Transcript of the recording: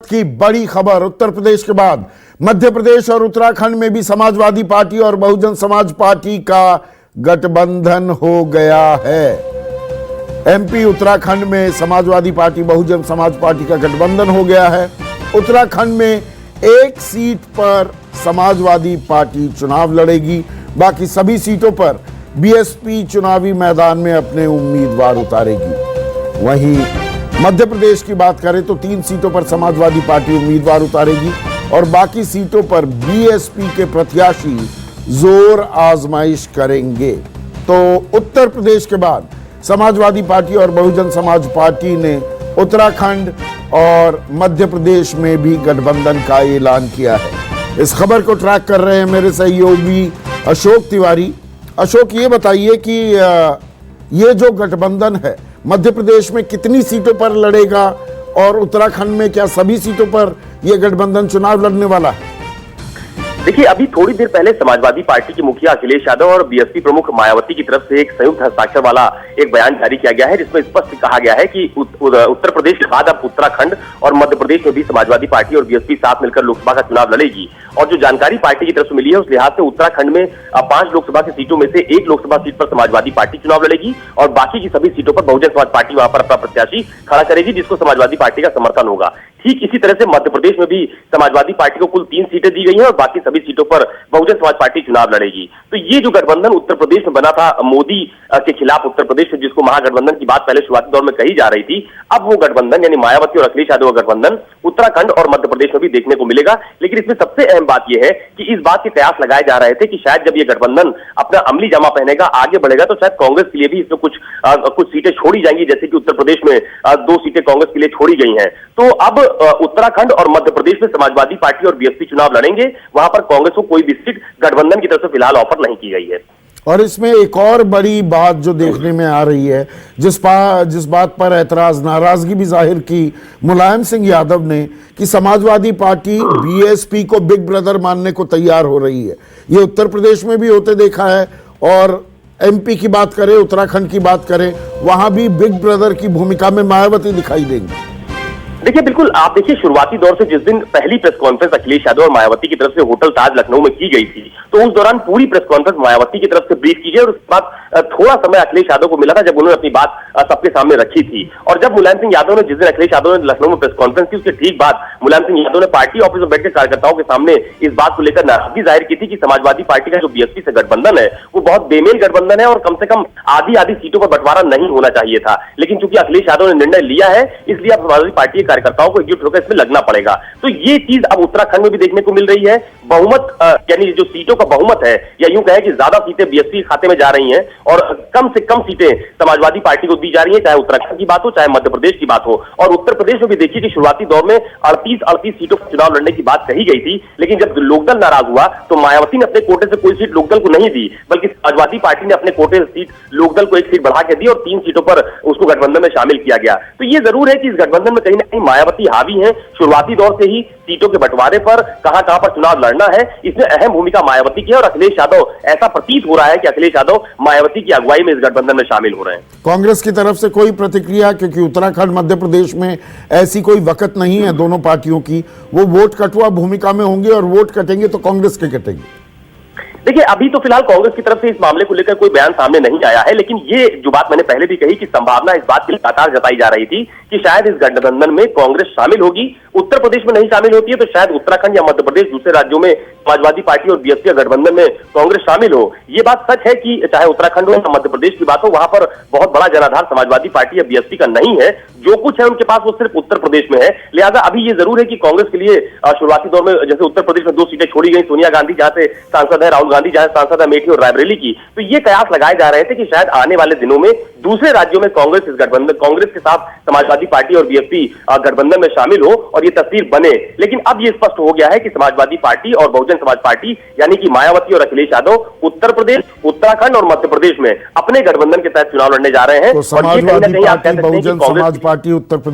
की बड़ी खबर, उत्तर प्रदेश के बाद मध्य प्रदेश और उत्तराखंड में भी समाजवादी पार्टी और बहुजन समाज पार्टी का गठबंधन हो गया है। एमपी उत्तराखंड में समाजवादी पार्टी बहुजन समाज पार्टी का गठबंधन हो गया है। उत्तराखंड में एक सीट पर समाजवादी पार्टी चुनाव लड़ेगी, बाकी सभी सीटों पर बीएसपी चुनावी मैदान में अपने उम्मीदवार उतारेगी। वहीं मध्य प्रदेश की बात करें तो 3 सीटों पर समाजवादी पार्टी उम्मीदवार उतारेगी और बाकी सीटों पर बीएसपी के प्रत्याशी जोर आजमाइश करेंगे। तो उत्तर प्रदेश के बाद समाजवादी पार्टी और बहुजन समाज पार्टी ने उत्तराखंड और मध्य प्रदेश में भी गठबंधन का ऐलान किया है। इस खबर को ट्रैक कर रहे हैं मेरे सहयोगी अशोक तिवारी। अशोक, ये बताइए कि ये जो गठबंधन है मध्य प्रदेश में कितनी सीटों पर लड़ेगा और उत्तराखंड में क्या सभी सीटों पर यह गठबंधन चुनाव लड़ने वाला है? देखिए, अभी थोड़ी देर पहले समाजवादी पार्टी के मुखिया अखिलेश यादव और बीएसपी प्रमुख मायावती की तरफ से एक संयुक्त हस्ताक्षर वाला एक बयान जारी किया गया है, जिसमें स्पष्ट कहा गया है कि उत्तर प्रदेश के बाद अब उत्तराखंड और मध्य प्रदेश में भी समाजवादी पार्टी और बीएसपी साथ मिलकर लोकसभा का चुनाव लड़ेगी। और जो जानकारी पार्टी की तरफ से मिली है उस लिहाज से उत्तराखंड में 5 लोकसभा की सीटों में से 1 लोकसभा सीट पर समाजवादी पार्टी चुनाव लड़ेगी और बाकी की सभी सीटों पर बहुजन समाज पार्टी वहां पर अपना प्रत्याशी खड़ा करेगी, जिसको समाजवादी पार्टी का समर्थन होगा। ठीक इसी तरह से मध्य प्रदेश में भी समाजवादी पार्टी को कुल 3 सीटें दी गई हैं और बाकी सभी सीटों पर बहुजन समाज पार्टी चुनाव लड़ेगी। तो ये जो गठबंधन उत्तर प्रदेश में बना था मोदी के खिलाफ उत्तर प्रदेश में, जिसको महागठबंधन की बात पहले शुरुआती दौर में कही जा रही थी, अब वो गठबंधन यानी मायावती और अखिलेश यादव का गठबंधन उत्तराखंड और मध्य प्रदेश में भी देखने को मिलेगा। लेकिन इसमें सबसे अहम बात यह है कि इस बात के कयास लगाए जा रहे थे कि शायद जब ये गठबंधन अपना अमली जामा पहनेगा, आगे बढ़ेगा, तो शायद कांग्रेस के लिए भी इसमें कुछ सीटें छोड़ी जाएंगी, जैसे कि उत्तर प्रदेश में 2 सीटें कांग्रेस के लिए छोड़ी गई हैं। तो अब उत्तराखंड और मध्य प्रदेश में समाजवादी पार्टी और बीएसपी चुनाव लड़ेंगे, वहां पर कांग्रेस को कोई भी सीट गठबंधन की तरफ से फिलहाल ऑफर नहीं की गई है। और इसमें एक और बड़ी बात जो देखने में आ रही है, जिस बात पर ऐतराज नाराजगी भी जाहिर की मुलायम सिंह यादव ने, कि समाजवादी पार्टी बीएसपी को बिग ब्रदर मानने को तैयार हो रही है। ये उत्तर प्रदेश में भी होते देखा है और एमपी की बात करें, उत्तराखंड की बात करें, वहां भी बिग ब्रदर की भूमिका में मायावती दिखाई देंगी। देखिए, बिल्कुल, आप देखिए, शुरुआती दौर से जिस दिन पहली प्रेस कॉन्फ्रेंस अखिलेश यादव और मायावती की तरफ से होटल ताज लखनऊ में की गई थी, तो उस दौरान पूरी प्रेस कॉन्फ्रेंस मायावती की तरफ से ब्रीफ की गई और उसके बाद थोड़ा समय अखिलेश यादव को मिला था जब उन्होंने अपनी बात सबके सामने रखी थी। और जब मुलायम सिंह यादव ने, जिस दिन अखिलेश यादव ने लखनऊ में प्रेस कॉन्फ्रेंस की, उसके ठीक बाद मुलायम सिंह यादव ने पार्टी ऑफिस में बैठकर कार्यकर्ताओं के सामने इस बात को लेकर नाराजगी जाहिर की थी कि समाजवादी पार्टी का जो बीएसपी से गठबंधन है वो बहुत बेमेल गठबंधन है और कम से कम आधी सीटों पर बंटवारा नहीं होना चाहिए था। लेकिन चूंकि अखिलेश यादव ने निर्णय लिया है, इसलिए अब समाजवादी पार्टी के कार्यकर्ताओं को एकजुट होकर इसमें लगना पड़ेगा। तो ये चीज अब उत्तराखंड में भी देखने को मिल रही है। बहुमत यानी जो सीटों का बहुमत है, या यूं कहें कि ज्यादा सीटें बीएसपी खाते में जा रही हैं और कम से कम सीटें समाजवादी पार्टी को दी जा रही है, चाहे उत्तराखंड की बात हो चाहे मध्य प्रदेश की बात हो। और उत्तर प्रदेश में भी देखिए कि शुरुआती दौर में 38 सीटों पर चुनाव लड़ने की बात कही गई थी, लेकिन जब लोकदल नाराज हुआ तो मायावती ने अपने कोटे से कोई सीट लोकदल को नहीं दी, बल्कि समाजवादी पार्टी ने अपने कोटे से सीट लोकदल को 1 सीट बढ़ा के दी और 3 सीटों पर उसको गठबंधन में शामिल किया गया। तो ये जरूर है कि इस गठबंधन में कहीं ना कहीं मायावती हावी है। शुरुआती दौर से ही सीटों के बंटवारे पर कहां पर चुनाव लड़ना है, इसमें अहम भूमिका मायावती की है और अखिलेश यादव, ऐसा प्रतीत हो रहा है कि अखिलेश यादव मायावती की अगुवाई में इस गठबंधन में शामिल हो रहे हैं। कांग्रेस की तरफ से कोई प्रतिक्रिया? क्योंकि उत्तराखंड मध्य प्रदेश में ऐसी कोई वक़्त नहीं है दोनों पार्टियों की, वो वोट कटुआ भूमिका में होंगे और वोट कटेंगे तो कांग्रेस के कटेंगे। देखिए, अभी तो फिलहाल कांग्रेस की तरफ से इस मामले को लेकर कोई बयान सामने नहीं आया है, लेकिन ये जो बात मैंने पहले भी कही कि संभावना इस बात की लगातार जताई जा रही थी कि शायद इस गठबंधन में कांग्रेस शामिल होगी। उत्तर प्रदेश में नहीं शामिल होती है तो शायद उत्तराखंड या मध्य प्रदेश, दूसरे राज्यों में समाजवादी पार्टी और बीएसपी गठबंधन में कांग्रेस शामिल हो। ये बात सच है कि चाहे उत्तराखंड हो या मध्य प्रदेश की बात हो, वहां पर बहुत बड़ा जनाधार समाजवादी पार्टी या बीएसपी का नहीं है। जो कुछ है उनके पास वो सिर्फ उत्तर प्रदेश में है। लिहाजा अभी ये जरूर है कि कांग्रेस के लिए शुरुआती दौर में, जैसे उत्तर प्रदेश में 2 सीटें छोड़ी गई, सोनिया गांधी जहां से सांसद है, राहुल गांधी जहां सांसद है अमेठी और रायबरेली की, तो ये कयास लगाए जा रहे थे कि शायद आने वाले दिनों में दूसरे राज्यों में कांग्रेस के साथ समाजवादी पार्टी और बीएसपी गठबंधन में शामिल हो और ये तस्वीर बने। लेकिन अब ये स्पष्ट हो गया है कि समाजवादी पार्टी और बहुजन समाज पार्टी यानी कि मायावती और अखिलेश यादव उत्तर प्रदेश, उत्तराखंड और मध्य प्रदेश में अपने गठबंधन के तहत चुनाव लड़ने जा रहे हैं। तो समाजवादी पार्टी, बहुजन समाज पार्टी उत्तर प्रदेश